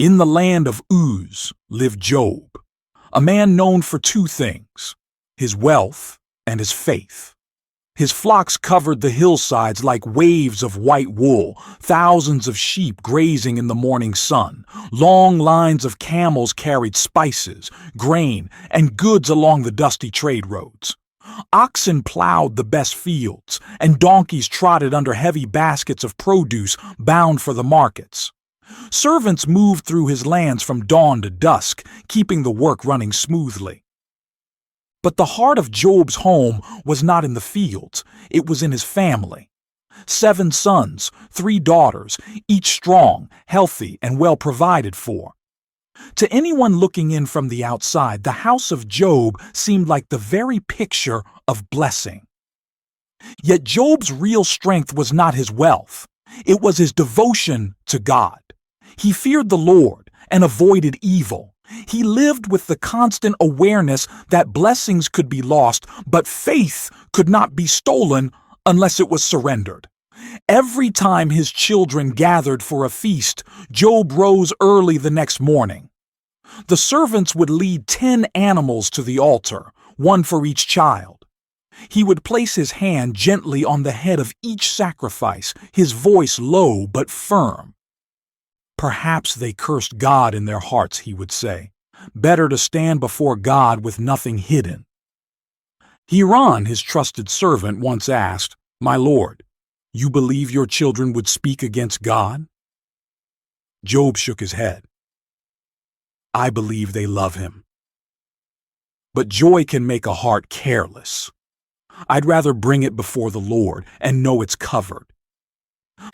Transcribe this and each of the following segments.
In the land of Uz lived Job, a man known for two things, his wealth and his faith. His flocks covered the hillsides like waves of white wool, thousands of sheep grazing in the morning sun. Long lines of camels carried spices, grain, and goods along the dusty trade roads. Oxen plowed the best fields, and donkeys trotted under heavy baskets of produce bound for the markets. Servants moved through his lands from dawn to dusk, keeping the work running smoothly. But the heart of Job's home was not in the fields, it was in his family. 7 sons, 3 daughters, each strong, healthy, and well provided for. To anyone looking in from the outside, the house of Job seemed like the very picture of blessing. Yet Job's real strength was not his wealth, it was his devotion to God. He feared the Lord and avoided evil. He lived with the constant awareness that blessings could be lost, but faith could not be stolen unless it was surrendered. Every time his children gathered for a feast, Job rose early the next morning. The servants would lead 10 animals to the altar, 1 for each child. He would place his hand gently on the head of each sacrifice, his voice low but firm. Perhaps they cursed God in their hearts, he would say. Better to stand before God with nothing hidden. Hiram, his trusted servant, once asked, "My Lord, you believe your children would speak against God?" Job shook his head. "I believe they love him. But joy can make a heart careless. I'd rather bring it before the Lord and know it's covered."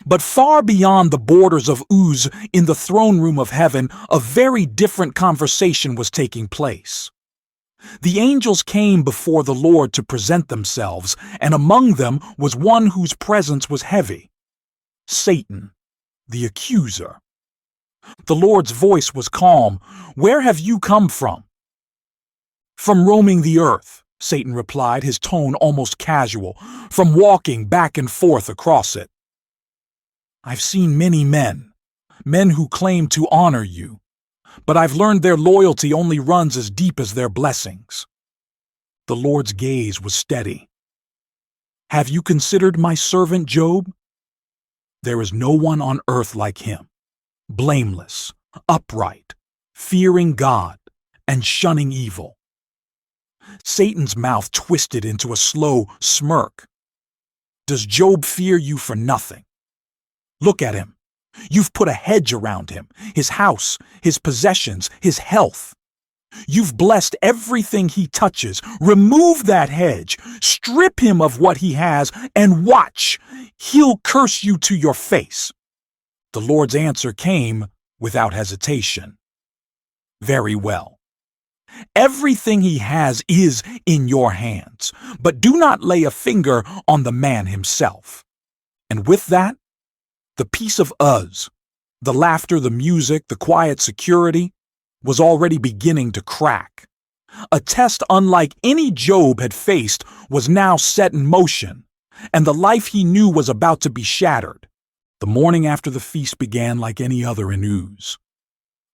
But far beyond the borders of Uz, in the throne room of heaven, a very different conversation was taking place. The angels came before the Lord to present themselves, and among them was one whose presence was heavy. Satan, the accuser. The Lord's voice was calm. "Where have you come from?" "From roaming the earth," Satan replied, his tone almost casual, "from walking back and forth across it. I've seen many men who claim to honor you, but I've learned their loyalty only runs as deep as their blessings." The Lord's gaze was steady. "Have you considered my servant Job? There is no one on earth like him, blameless, upright, fearing God, and shunning evil." Satan's mouth twisted into a slow smirk. "Does Job fear you for nothing? Look at him. You've put a hedge around him, his house, his possessions, his health. You've blessed everything he touches. Remove that hedge, strip him of what he has, and watch. He'll curse you to your face." The Lord's answer came without hesitation. "Very well. Everything he has is in your hands, but do not lay a finger on the man himself." And with that, the peace of Uz, the laughter, the music, the quiet security, was already beginning to crack. A test unlike any Job had faced was now set in motion, and the life he knew was about to be shattered. The morning after the feast began like any other in Uz.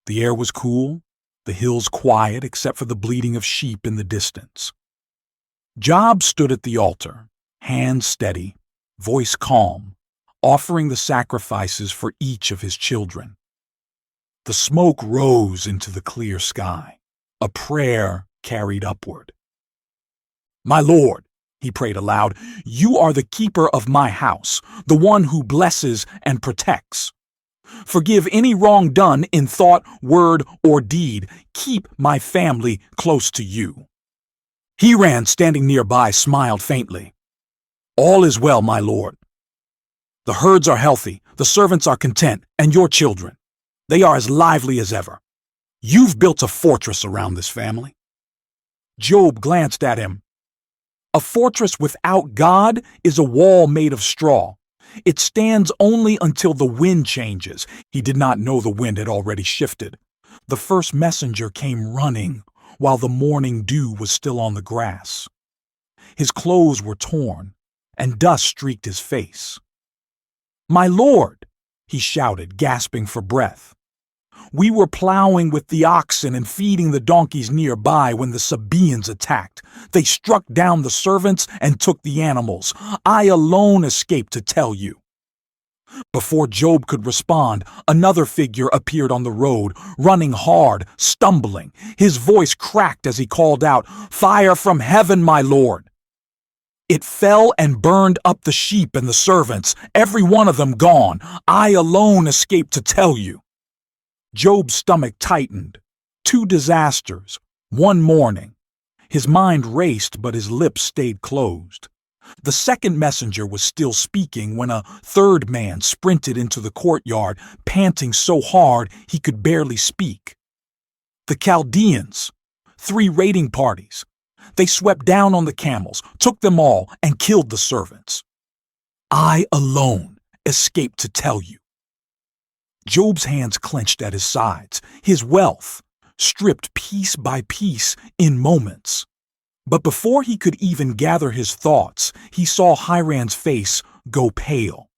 The air was cool, the hills quiet except for the bleating of sheep in the distance. Job stood at the altar, hands steady, voice calm, offering the sacrifices for each of his children. The smoke rose into the clear sky, a prayer carried upward. "My Lord," he prayed aloud, "you are the keeper of my house, the one who blesses and protects. Forgive any wrong done in thought, word, or deed. Keep my family close to you." Hiram, standing nearby, smiled faintly. "All is well, my Lord. The herds are healthy, the servants are content, and your children, they are as lively as ever. You've built a fortress around this family." Job glanced at him. "A fortress without God is a wall made of straw. It stands only until the wind changes." He did not know the wind had already shifted. The first messenger came running while the morning dew was still on the grass. His clothes were torn, and dust streaked his face. "My Lord," he shouted, gasping for breath. We were plowing with the oxen and feeding the donkeys nearby when the Sabaeans attacked. They struck down the servants and took the animals. I alone escaped to tell you." Before Job could respond, another figure appeared on the road, running hard, stumbling. His voice cracked as he called out, "Fire from heaven, my lord!" It fell and burned up the sheep and the servants, every one of them gone. I alone escaped to tell you. Job's stomach tightened. 2 disasters, 1 morning. His mind raced, but his lips stayed closed. The second messenger was still speaking when a third man sprinted into the courtyard, panting so hard he could barely speak. The Chaldeans, 3 raiding parties. They swept down on the camels, took them all, and killed the servants. I alone escaped to tell you. Job's hands clenched at his sides, his wealth stripped piece by piece in moments. But before he could even gather his thoughts, he saw Hiran's face go pale.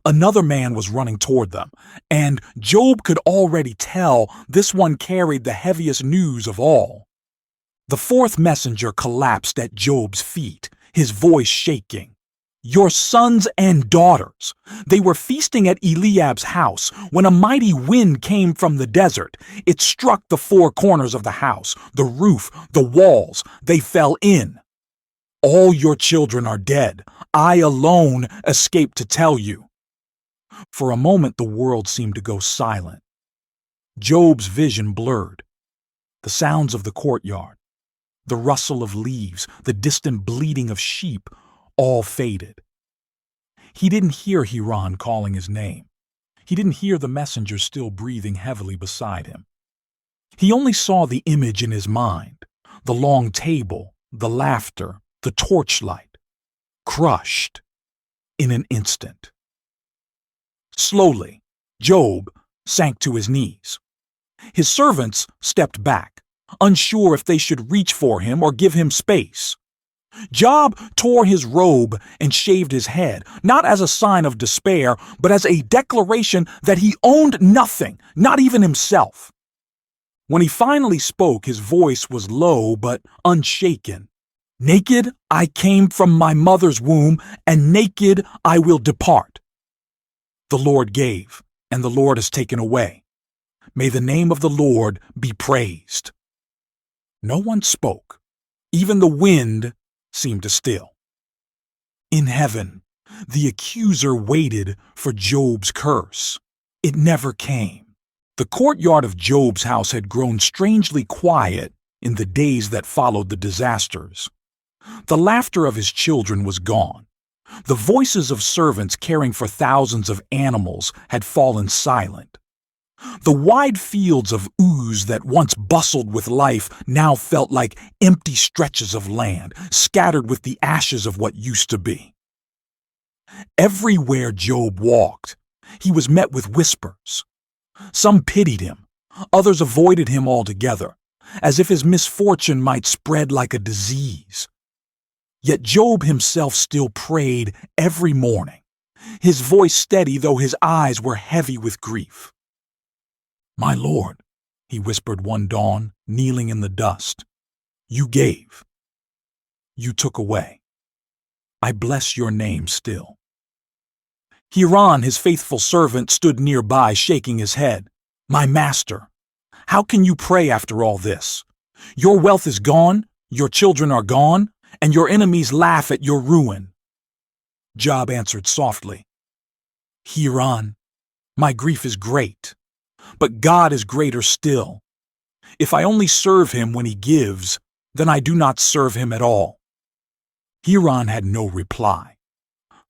Another man was running toward them, and Job could already tell this one carried the heaviest news of all. The fourth messenger collapsed at Job's feet, his voice shaking. Your sons and daughters. They were feasting at Eliab's house when a mighty wind came from the desert. It struck the 4 corners of the house, the roof, the walls. They fell in. All your children are dead. I alone escaped to tell you. For a moment the world seemed to go silent. Job's vision blurred. The sounds of the courtyard, the rustle of leaves, the distant bleating of sheep, all faded. He didn't hear Hiran calling his name. He didn't hear the messenger still breathing heavily beside him. He only saw the image in his mind, the long table, the laughter, the torchlight, crushed in an instant. Slowly, Job sank to his knees. His servants stepped back, unsure if they should reach for him or give him space. Job tore his robe and shaved his head, not as a sign of despair, but as a declaration that he owned nothing, not even himself. When he finally spoke, his voice was low but unshaken. Naked I came from my mother's womb, and naked I will depart. The Lord gave, and the Lord has taken away. May the name of the Lord be praised. No one spoke. Even the wind seemed to still. In heaven, the accuser waited for Job's curse. It never came. The courtyard of Job's house had grown strangely quiet in the days that followed the disasters. The laughter of his children was gone. The voices of servants caring for thousands of animals had fallen silent. The wide fields of Uz that once bustled with life now felt like empty stretches of land, scattered with the ashes of what used to be. Everywhere Job walked, he was met with whispers. Some pitied him, others avoided him altogether, as if his misfortune might spread like a disease. Yet Job himself still prayed every morning, his voice steady though his eyes were heavy with grief. My Lord, he whispered one dawn, kneeling in the dust, you gave, you took away. I bless your name still. Hiran, his faithful servant, stood nearby, shaking his head. My master, how can you pray after all this? Your wealth is gone, your children are gone, and your enemies laugh at your ruin. Job answered softly, Hiran, my grief is great. But God is greater still. If I only serve him when he gives, then I do not serve him at all. Hiran had no reply.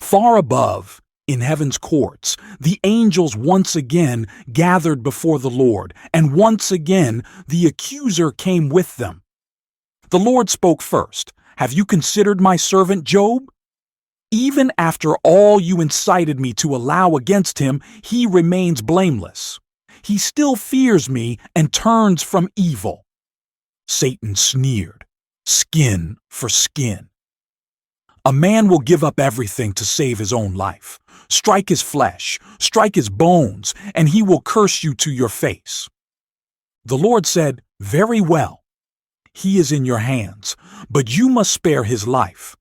Far above, in heaven's courts, the angels once again gathered before the Lord, and once again the accuser came with them. The Lord spoke first. Have you considered my servant Job? Even after all you incited me to allow against him, he remains blameless. He still fears me and turns from evil. Satan sneered, skin for skin. A man will give up everything to save his own life. Strike his flesh, strike his bones, and he will curse you to your face." The Lord said, "Very well. He is in your hands, but you must spare his life."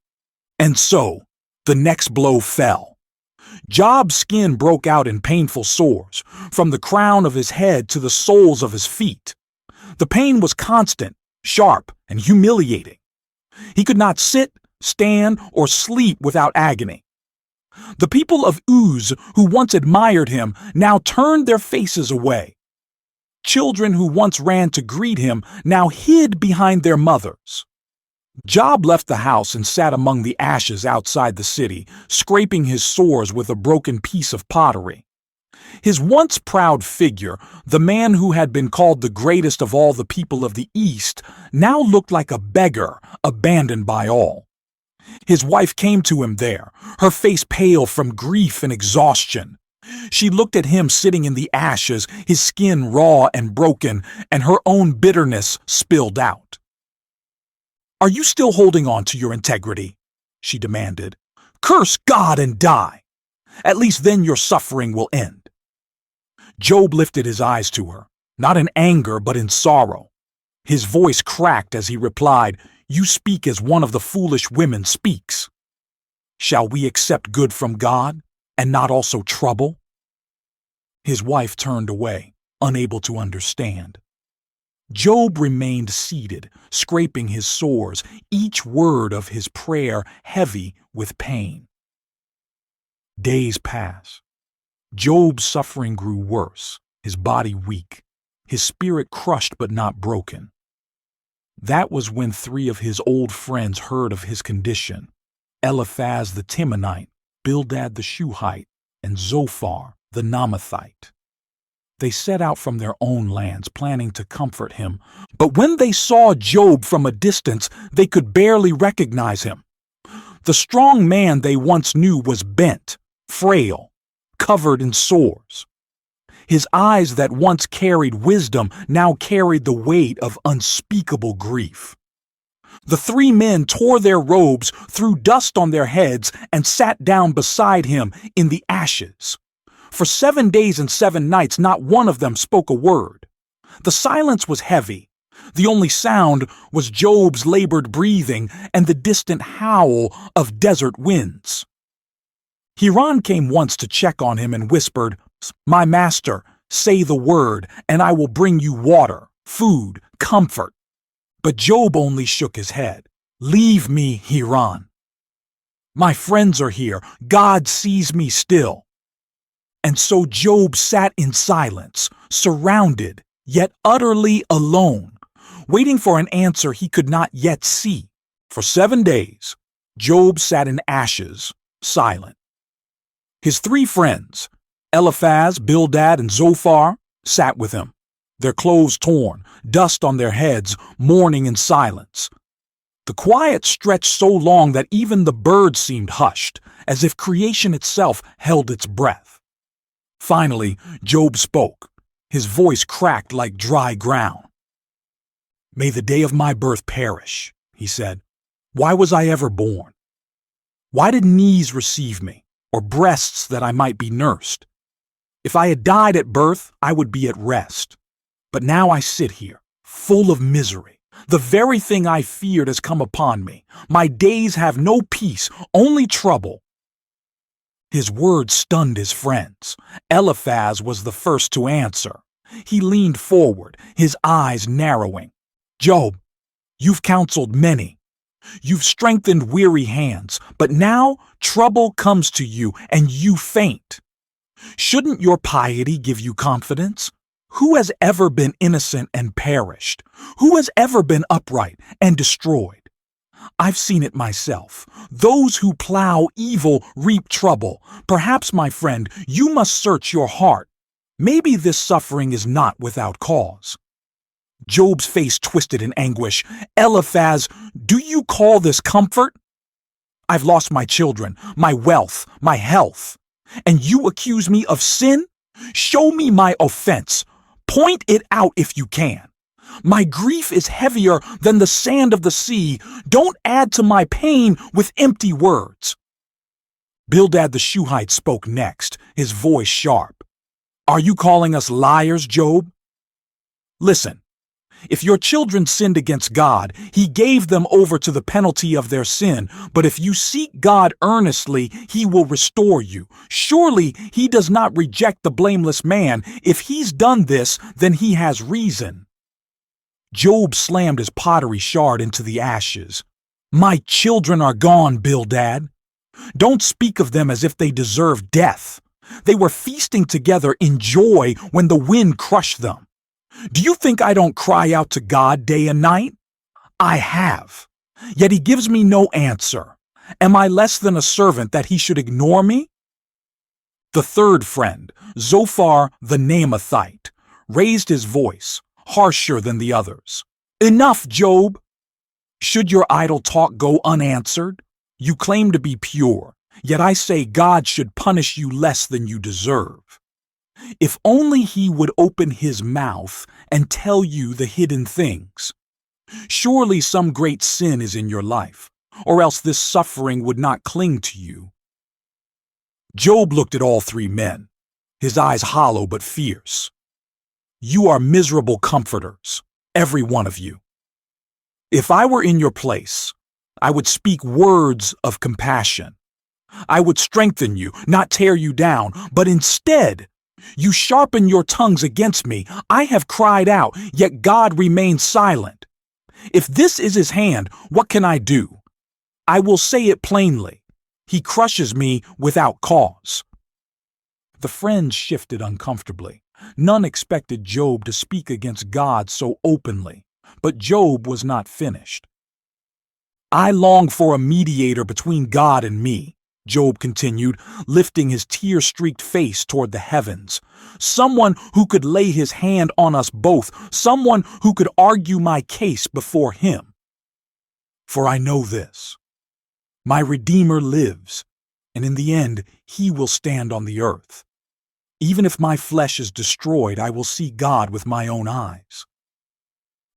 And so, the next blow fell. Job's skin broke out in painful sores, from the crown of his head to the soles of his feet. The pain was constant, sharp, and humiliating. He could not sit, stand, or sleep without agony. The people of Uz, who once admired him, now turned their faces away. Children who once ran to greet him now hid behind their mothers. Job left the house and sat among the ashes outside the city, scraping his sores with a broken piece of pottery. His once proud figure, the man who had been called the greatest of all the people of the East, now looked like a beggar abandoned by all. His wife came to him there, her face pale from grief and exhaustion. She looked at him sitting in the ashes, his skin raw and broken, and her own bitterness spilled out. "Are you still holding on to your integrity?" she demanded. "Curse God and die. At least then your suffering will end." Job lifted his eyes to her, not in anger but in sorrow. His voice cracked as he replied, "You speak as one of the foolish women speaks. Shall we accept good from God and not also trouble?" His wife turned away, unable to understand. Job remained seated, scraping his sores, each word of his prayer heavy with pain. Days passed. Job's suffering grew worse, his body weak, his spirit crushed but not broken. That was when 3 of his old friends heard of his condition: Eliphaz the Temanite, Bildad the Shuhite, and Zophar the Naamathite. They set out from their own lands, planning to comfort him. But when they saw Job from a distance, they could barely recognize him. The strong man they once knew was bent, frail, covered in sores. His eyes that once carried wisdom now carried the weight of unspeakable grief. The 3 men tore their robes, threw dust on their heads, and sat down beside him in the ashes. For 7 days and 7 nights, not one of them spoke a word. The silence was heavy. The only sound was Job's labored breathing and the distant howl of desert winds. Hiram came once to check on him and whispered, "My master, say the word, and I will bring you water, food, comfort." But Job only shook his head. "Leave me, Hiram. My friends are here. God sees me still." And so Job sat in silence, surrounded, yet utterly alone, waiting for an answer he could not yet see. For 7 days, Job sat in ashes, silent. His 3 friends, Eliphaz, Bildad, and Zophar, sat with him, their clothes torn, dust on their heads, mourning in silence. The quiet stretched so long that even the birds seemed hushed, as if creation itself held its breath. Finally, Job spoke. His voice cracked like dry ground. "May the day of my birth perish," he said. "Why was I ever born? Why did knees receive me, or breasts that I might be nursed? If I had died at birth, I would be at rest. But now I sit here, full of misery. The very thing I feared has come upon me. My days have no peace, only trouble." His words stunned his friends. Eliphaz was the first to answer. He leaned forward, his eyes narrowing. "Job, you've counseled many. You've strengthened weary hands, but now trouble comes to you and you faint. Shouldn't your piety give you confidence? Who has ever been innocent and perished? Who has ever been upright and destroyed? I've seen it myself. Those who plow evil reap trouble. Perhaps, my friend, you must search your heart. Maybe this suffering is not without cause." Job's face twisted in anguish. "Eliphaz, do you call this comfort? I've lost my children, my wealth, my health. And you accuse me of sin? Show me my offense. Point it out if you can. My grief is heavier than the sand of the sea. Don't add to my pain with empty words." Bildad the Shuhite spoke next, his voice sharp. Are you calling us liars, Job? Listen, if your children sinned against God, He gave them over to the penalty of their sin. But if you seek God earnestly, He will restore you. Surely He does not reject the blameless man. If He's done this, then He has reason. Job slammed his pottery shard into the ashes. My children are gone, Bildad. Don't speak of them as if they deserve death. They were feasting together in joy when the wind crushed them. Do you think I don't cry out to God day and night? I have. Yet He gives me no answer. Am I less than a servant that He should ignore me? The third friend, Zophar the Naamathite, raised his voice, harsher than the others. Enough, Job! Should your idle talk go unanswered? You claim to be pure, yet I say God should punish you less than you deserve. If only He would open His mouth and tell you the hidden things. Surely some great sin is in your life, or else this suffering would not cling to you. Job looked at all three men, his eyes hollow but fierce. You are miserable comforters, every one of you. If I were in your place, I would speak words of compassion. I would strengthen you, not tear you down, but instead, you sharpen your tongues against me. I have cried out, yet God remains silent. If this is His hand, what can I do? I will say it plainly. He crushes me without cause. The friends shifted uncomfortably. None expected Job to speak against God so openly, but Job was not finished. I long for a mediator between God and me, Job continued, lifting his tear-streaked face toward the heavens. Someone who could lay his hand on us both, someone who could argue my case before Him. For I know this. My Redeemer lives, and in the end He will stand on the earth. Even if my flesh is destroyed, I will see God with my own eyes.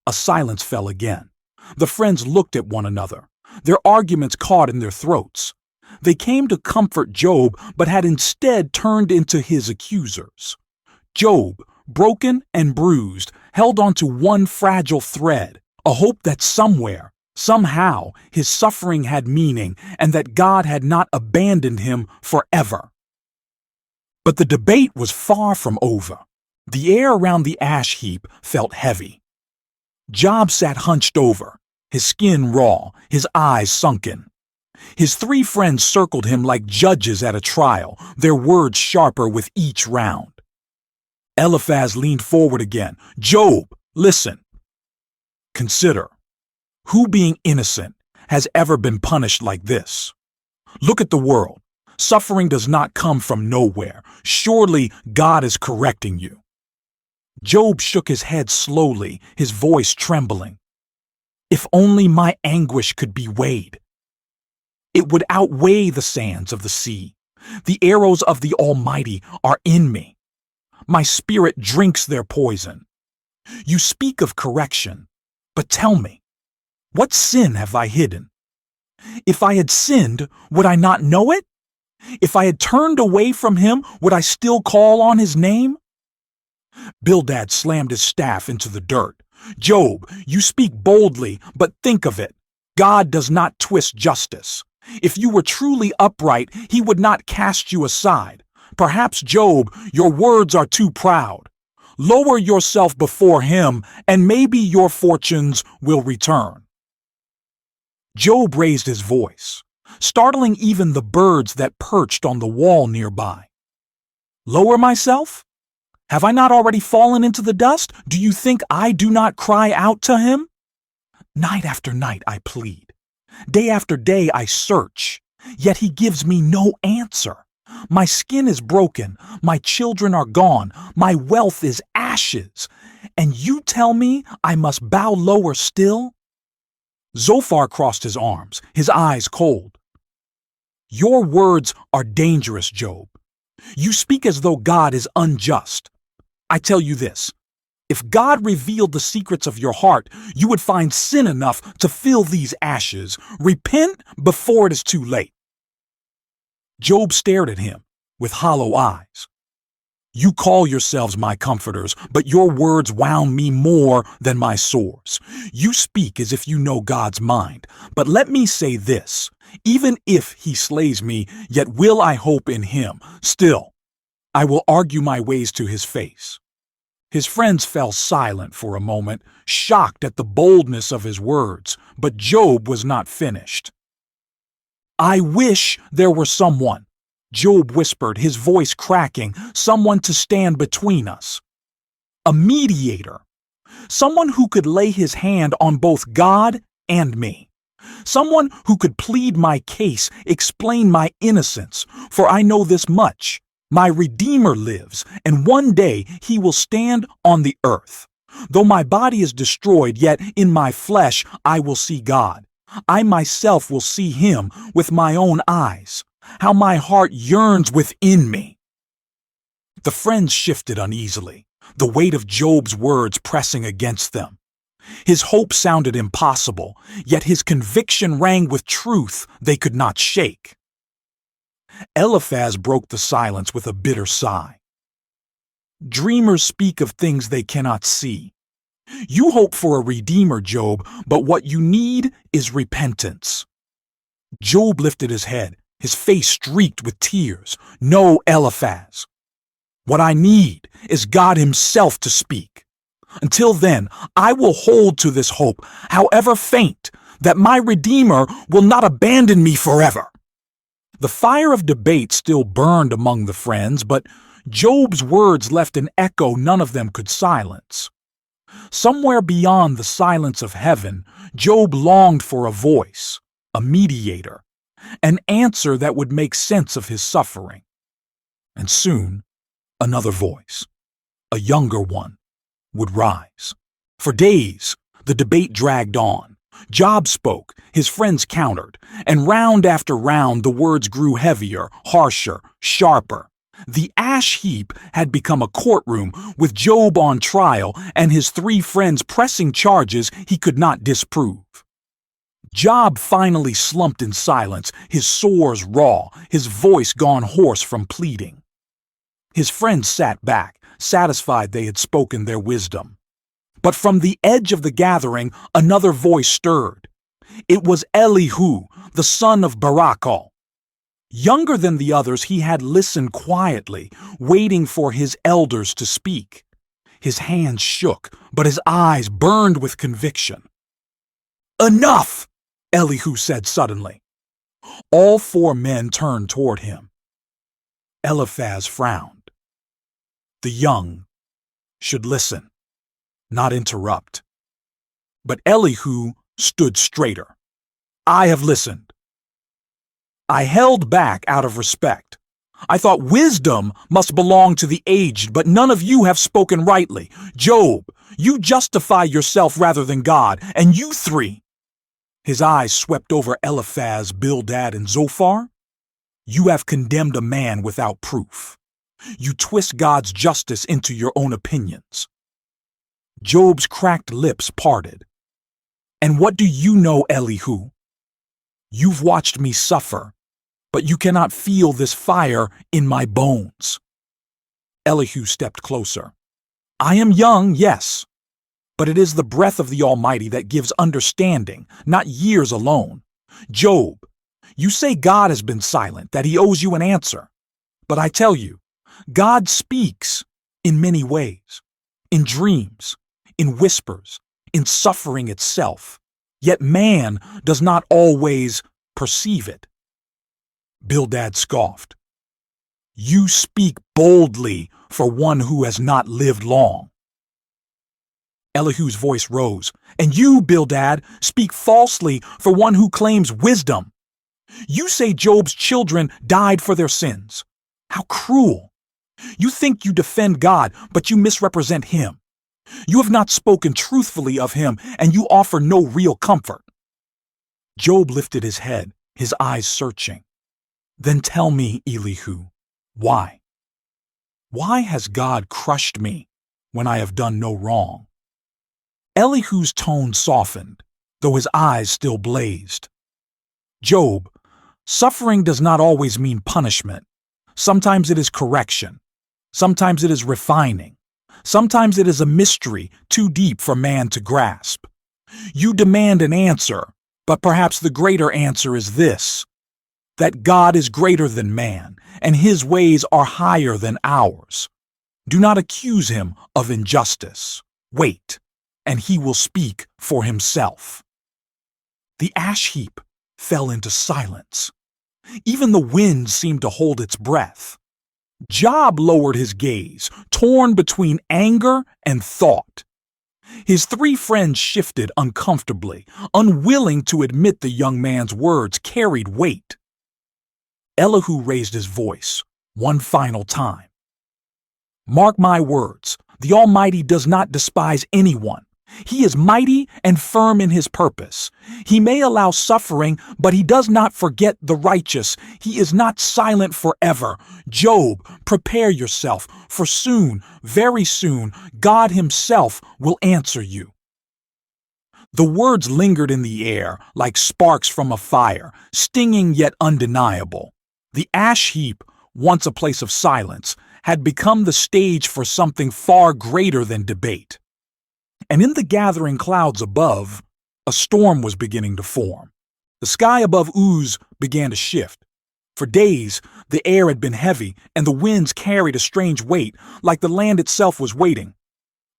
A silence fell again. The friends looked at one another, their arguments caught in their throats. They came to comfort Job, but had instead turned into his accusers. Job, broken and bruised, held on to one fragile thread, a hope that somewhere, somehow, his suffering had meaning and that God had not abandoned him forever. But the debate was far from over. The air around the ash heap felt heavy. Job sat hunched over, his skin raw, his eyes sunken. His three friends circled him like judges at a trial, their words sharper with each round. Eliphaz leaned forward again. Job, listen. Consider, who being innocent has ever been punished like this? Look at the world. Suffering does not come from nowhere. Surely God is correcting you. Job shook his head slowly, his voice trembling. If only my anguish could be weighed. It would outweigh the sands of the sea. The arrows of the Almighty are in me. My spirit drinks their poison. You speak of correction, but tell me, what sin have I hidden? If I had sinned, would I not know it? If I had turned away from Him, would I still call on His name? Bildad slammed his staff into the dirt. Job, you speak boldly, but think of it. God does not twist justice. If you were truly upright, He would not cast you aside. Perhaps, Job, your words are too proud. Lower yourself before Him, and maybe your fortunes will return. Job raised his voice, startling even the birds that perched on the wall nearby. Lower myself? Have I not already fallen into the dust? Do you think I do not cry out to Him? Night after night I plead. Day after day I search, yet He gives me no answer. My skin is broken, my children are gone, my wealth is ashes, and you tell me I must bow lower still? Zophar crossed his arms, his eyes cold. Your words are dangerous, Job. You speak as though God is unjust. I tell you this. If God revealed the secrets of your heart, you would find sin enough to fill these ashes. Repent before it is too late. Job stared at him with hollow eyes. You call yourselves my comforters, but your words wound me more than my swords. You speak as if you know God's mind. But let me say this, even if he slays me, yet will I hope in him. Still, I will argue my ways to his face. His friends fell silent for a moment, shocked at the boldness of his words, but Job was not finished. I wish there were someone, Job whispered, his voice cracking, someone to stand between us. A mediator. Someone who could lay his hand on both God and me. Someone who could plead my case, explain my innocence. For I know this much. My Redeemer lives, and one day he will stand on the earth. Though my body is destroyed, yet in my flesh I will see God. I myself will see him with my own eyes. How my heart yearns within me. The friends shifted uneasily, the weight of Job's words pressing against them. His hope sounded impossible, yet his conviction rang with truth they could not shake. Eliphaz broke the silence with a bitter sigh. Dreamers speak of things they cannot see. You hope for a redeemer, Job, but what you need is repentance. Job lifted his head, his face streaked with tears. No, Eliphaz. What I need is God himself to speak. Until then, I will hold to this hope, however faint, that my Redeemer will not abandon me forever. The fire of debate still burned among the friends, but Job's words left an echo none of them could silence. Somewhere beyond the silence of heaven, Job longed for a voice, a mediator, an answer that would make sense of his suffering. And soon, another voice, a younger one, would rise. For days, the debate dragged on. Job spoke, his friends countered, and round after round the words grew heavier, harsher, sharper. The ash heap had become a courtroom with Job on trial and his three friends pressing charges he could not disprove. Job finally slumped in silence, his sores raw, his voice gone hoarse from pleading. His friends sat back, satisfied they had spoken their wisdom. But from the edge of the gathering, another voice stirred. It was Elihu, the son of Barakal. Younger than the others, he had listened quietly, waiting for his elders to speak. His hands shook, but his eyes burned with conviction. Enough! Elihu said suddenly. All four men turned toward him. Eliphaz frowned. The young should listen, not interrupt. But Elihu stood straighter. I have listened. I held back out of respect. I thought wisdom must belong to the aged, but none of you have spoken rightly. Job, you justify yourself rather than God, and you three. His eyes swept over Eliphaz, Bildad, and Zophar. You have condemned a man without proof. You twist God's justice into your own opinions. Job's cracked lips parted. And what do you know, Elihu? You've watched me suffer, but you cannot feel this fire in my bones. Elihu stepped closer. I am young, yes, but it is the breath of the Almighty that gives understanding, not years alone. Job, you say God has been silent, that he owes you an answer. But I tell you, God speaks in many ways, in dreams, in whispers, in suffering itself. Yet man does not always perceive it. Bildad scoffed. You speak boldly for one who has not lived long. Elihu's voice rose. And you, Bildad, speak falsely for one who claims wisdom. You say Job's children died for their sins. How cruel. You think you defend God, but you misrepresent him. You have not spoken truthfully of him, and you offer no real comfort. Job lifted his head, his eyes searching. Then tell me, Elihu, why? Why has God crushed me when I have done no wrong? Elihu's tone softened, though his eyes still blazed. Job, Suffering does not always mean punishment. Sometimes it is correction. Sometimes it is refining. Sometimes it is a mystery too deep for man to grasp. You demand an answer, but perhaps the greater answer is this: that God is greater than man, and his ways are higher than ours. Do not accuse him of injustice. Wait, and he will speak for himself. The ash heap fell into silence. Even the wind seemed to hold its breath. Job lowered his gaze, torn between anger and thought. His three friends shifted uncomfortably, unwilling to admit the young man's words carried weight. Elihu raised his voice one final time. Mark my words, the Almighty does not despise anyone. He is mighty and firm in his purpose. He may allow suffering, but he does not forget the righteous. He is not silent forever. Job, prepare yourself, for soon, very soon, God himself will answer you. The words lingered in the air like sparks from a fire, stinging yet undeniable. The ash heap, once a place of silence, had become the stage for something far greater than debate. And in the gathering clouds above, a storm was beginning to form. The sky above Uz began to shift. For days, the air had been heavy, and the winds carried a strange weight, like the land itself was waiting.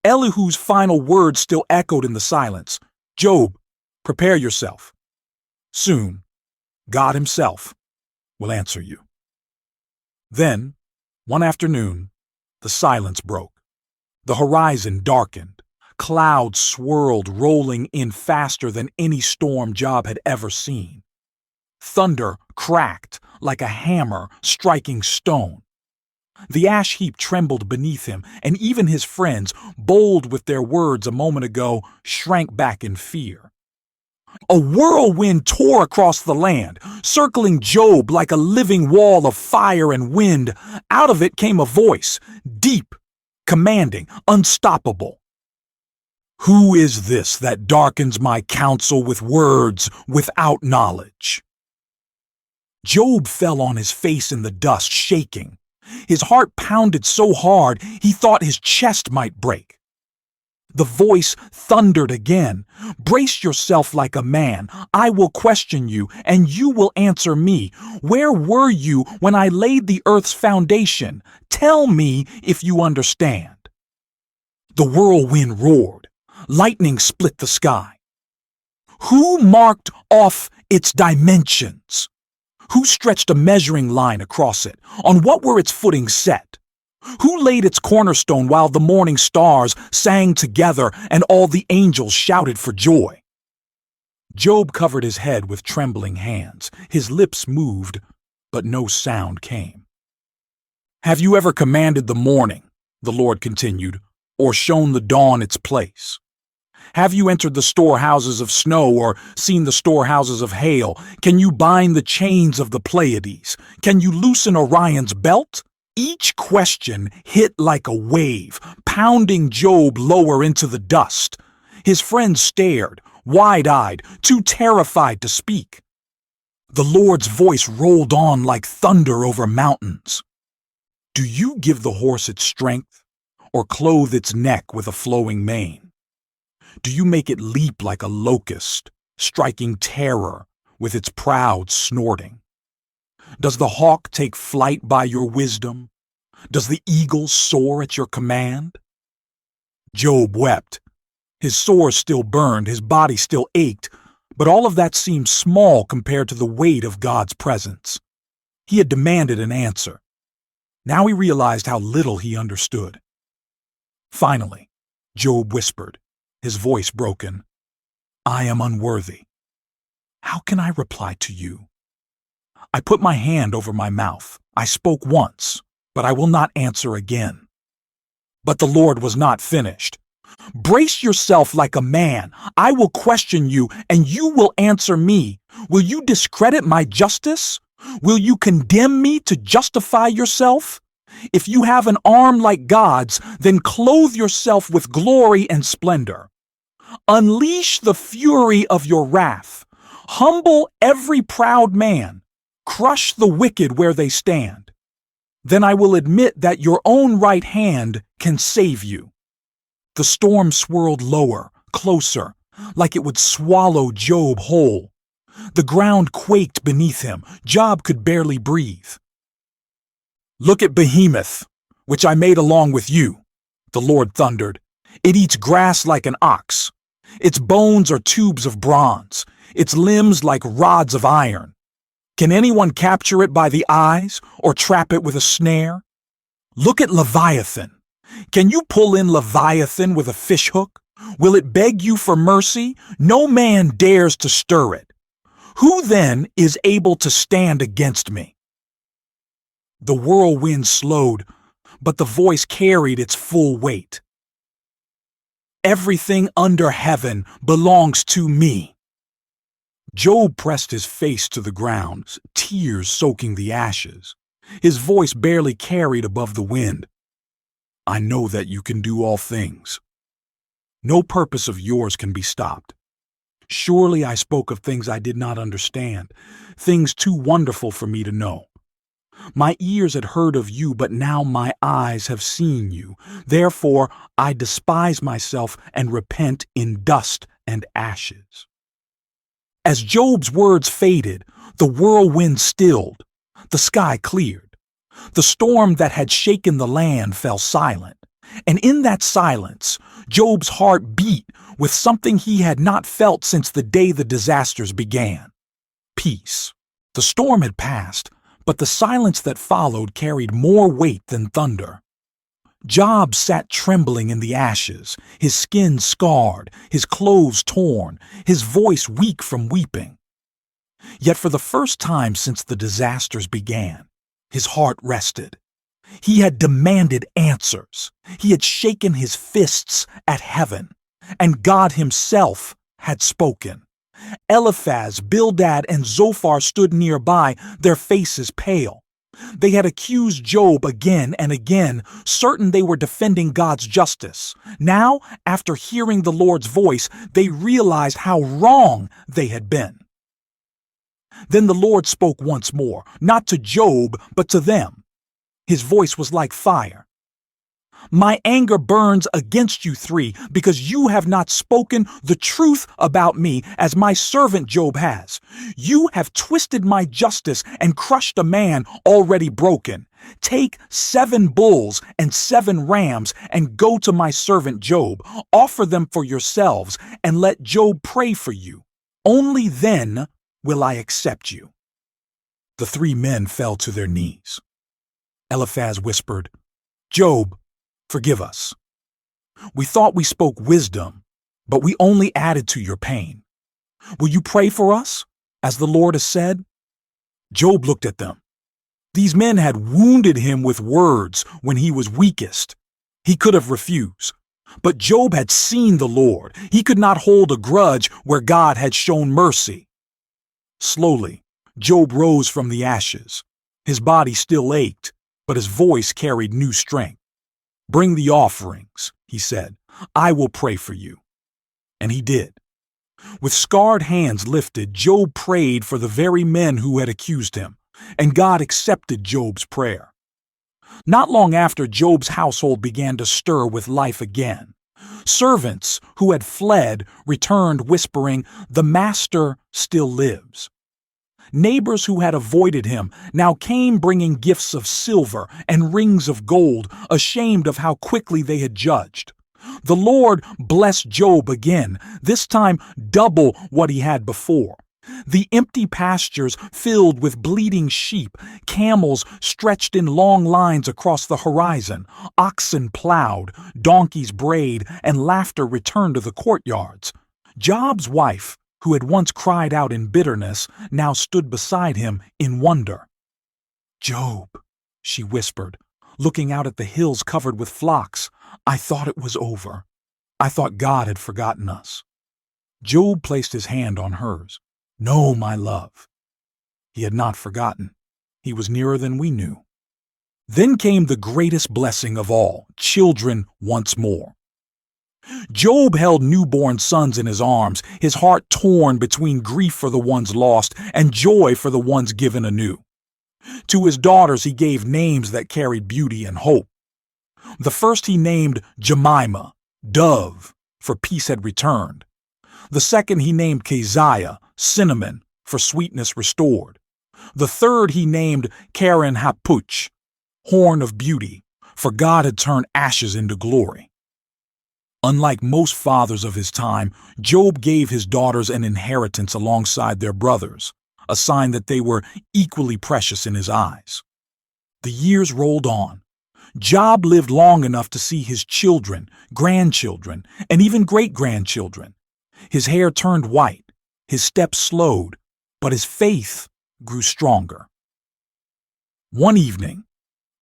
Elihu's final words still echoed in the silence. Job, prepare yourself. Soon, God himself will answer you. Then, one afternoon, the silence broke. The horizon darkened. Clouds swirled, rolling in faster than any storm Job had ever seen. Thunder cracked like a hammer striking stone. The ash heap trembled beneath him, and even his friends, bold with their words a moment ago, shrank back in fear. A whirlwind tore across the land, circling Job like a living wall of fire and wind. Out of it came a voice, deep, commanding, unstoppable. Who is this that darkens my counsel with words without knowledge? Job fell on his face in the dust, shaking. His heart pounded so hard he thought his chest might break. The voice thundered again. Brace yourself like a man. I will question you, and you will answer me. Where were you when I laid the earth's foundation? Tell me if you understand. The whirlwind roared. Lightning split the sky. Who marked off its dimensions? Who stretched a measuring line across it? On what were its footings set? Who laid its cornerstone while the morning stars sang together and all the angels shouted for joy? Job covered his head with trembling hands. His lips moved, but no sound came. Have you ever commanded the morning, the Lord continued, or shown the dawn its place? Have you entered the storehouses of snow or seen the storehouses of hail? Can you bind the chains of the Pleiades? Can you loosen Orion's belt? Each question hit like a wave, pounding Job lower into the dust. His friends stared, wide-eyed, too terrified to speak. The Lord's voice rolled on like thunder over mountains. Do you give the horse its strength, or clothe its neck with a flowing mane? Do you make it leap like a locust, striking terror with its proud snorting? Does the hawk take flight by your wisdom? Does the eagle soar at your command? Job wept. His sores still burned, his body still ached, but all of that seemed small compared to the weight of God's presence. He had demanded an answer. Now he realized how little he understood. Finally, Job whispered, his voice broken, I am unworthy. How can I reply to you? I put my hand over my mouth. I spoke once, but I will not answer again. But the Lord was not finished. Brace yourself like a man. I will question you, and you will answer me. Will you discredit my justice? Will you condemn me to justify yourself? If you have an arm like God's, then clothe yourself with glory and splendor. Unleash the fury of your wrath. Humble every proud man. Crush the wicked where they stand. Then I will admit that your own right hand can save you." The storm swirled lower, closer, like it would swallow Job whole. The ground quaked beneath him. Job could barely breathe. "Look at Behemoth, which I made along with you," the Lord thundered. "It eats grass like an ox. Its bones are tubes of bronze, its limbs like rods of iron. Can anyone capture it by the eyes or trap it with a snare? Look at Leviathan. Can you pull in Leviathan with a fishhook? Will it beg you for mercy? No man dares to stir it. Who then is able to stand against me?" The whirlwind slowed, but the voice carried its full weight. "Everything under heaven belongs to me." Job pressed his face to the ground, tears soaking the ashes. His voice barely carried above the wind. "I know that you can do all things. No purpose of yours can be stopped. Surely I spoke of things I did not understand, things too wonderful for me to know. My ears had heard of you, but now my eyes have seen you. Therefore I despise myself and repent in dust and ashes." As Job's words faded, the whirlwind stilled. The sky cleared. The storm that had shaken the land fell silent. And in that silence, Job's heart beat with something he had not felt since the day the disasters began: peace. The storm had passed, but the silence that followed carried more weight than thunder. Job sat trembling in the ashes, his skin scarred, his clothes torn, his voice weak from weeping. Yet for the first time since the disasters began, his heart rested. He had demanded answers. He had shaken his fists at heaven, and God himself had spoken. Eliphaz, Bildad, and Zophar stood nearby, their faces pale. They had accused Job again and again, certain they were defending God's justice. Now, after hearing the Lord's voice, they realized how wrong they had been. Then the Lord spoke once more, not to Job, but to them. His voice was like fire. "My anger burns against you three, because you have not spoken the truth about me as my servant Job has. You have twisted my justice and crushed a man already broken. Take 7 bulls and 7 rams and go to my servant Job. Offer them for yourselves and let Job pray for you. Only then will I accept you." The 3 men fell to their knees. Eliphaz whispered, "Job, forgive us. We thought we spoke wisdom, but we only added to your pain. Will you pray for us, as the Lord has said?" Job looked at them. These men had wounded him with words when he was weakest. He could have refused. But Job had seen the Lord. He could not hold a grudge where God had shown mercy. Slowly, Job rose from the ashes. His body still ached, but his voice carried new strength. "Bring the offerings," he said. "I will pray for you." And he did. With scarred hands lifted, Job prayed for the very men who had accused him, and God accepted Job's prayer. Not long after, Job's household began to stir with life again. Servants who had fled returned whispering, "The master still lives." Neighbors who had avoided him now came bringing gifts of silver and rings of gold, ashamed of how quickly they had judged. The Lord blessed Job again, this time double what he had before. The empty pastures filled with bleating sheep, camels stretched in long lines across the horizon, oxen plowed, donkeys brayed, and laughter returned to the courtyards. Job's wife, who had once cried out in bitterness, now stood beside him in wonder. "Job," she whispered, looking out at the hills covered with flocks, "I thought it was over. I thought God had forgotten us." Job placed his hand on hers. "No, my love." He had not forgotten. He was nearer than we knew. Then came the greatest blessing of all, children once more. Job held newborn sons in his arms, his heart torn between grief for the ones lost and joy for the ones given anew. To his daughters he gave names that carried beauty and hope. The first he named Jemima, dove, for peace had returned. The second he named Keziah, cinnamon, for sweetness restored. The third he named Karen Hapuch, horn of beauty, for God had turned ashes into glory. Unlike most fathers of his time, Job gave his daughters an inheritance alongside their brothers, a sign that they were equally precious in his eyes. The years rolled on. Job lived long enough to see his children, grandchildren, and even great-grandchildren. His hair turned white, his steps slowed, but his faith grew stronger. One evening,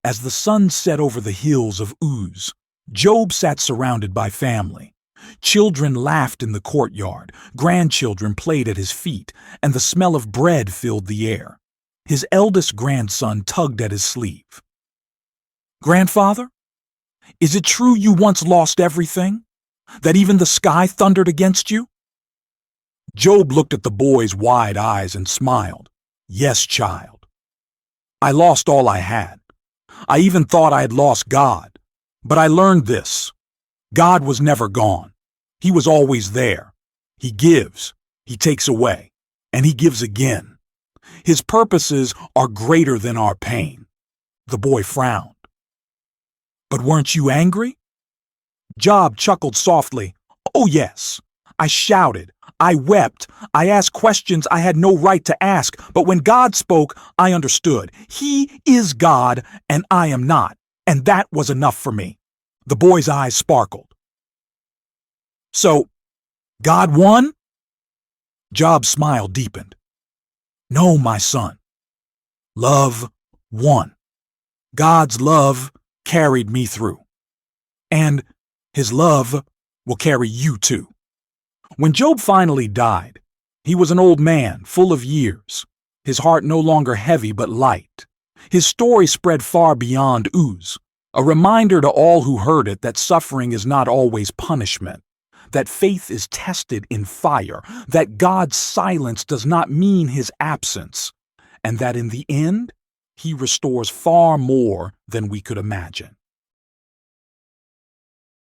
as the sun set over the hills of Uz, Job sat surrounded by family. Children laughed in the courtyard, grandchildren played at his feet, and the smell of bread filled the air. His eldest grandson tugged at his sleeve. "Grandfather, is it true you once lost everything? That even the sky thundered against you?" Job looked at the boy's wide eyes and smiled. "Yes, child. I lost all I had. I even thought I had lost God. But I learned this. God was never gone. He was always there. He gives, he takes away, and he gives again. His purposes are greater than our pain." The boy frowned. "But weren't you angry?" Job chuckled softly. "Oh yes. I shouted. I wept. I asked questions I had no right to ask. But when God spoke, I understood. He is God, and I am not. And that was enough for me." The boy's eyes sparkled. "So, God won?" Job's smile deepened. "No, my son. Love won. God's love carried me through. And his love will carry you too." When Job finally died, he was an old man, full of years, his heart no longer heavy but light. His story spread far beyond Uz, a reminder to all who heard it that suffering is not always punishment, that faith is tested in fire, that God's silence does not mean his absence, and that in the end, he restores far more than we could imagine.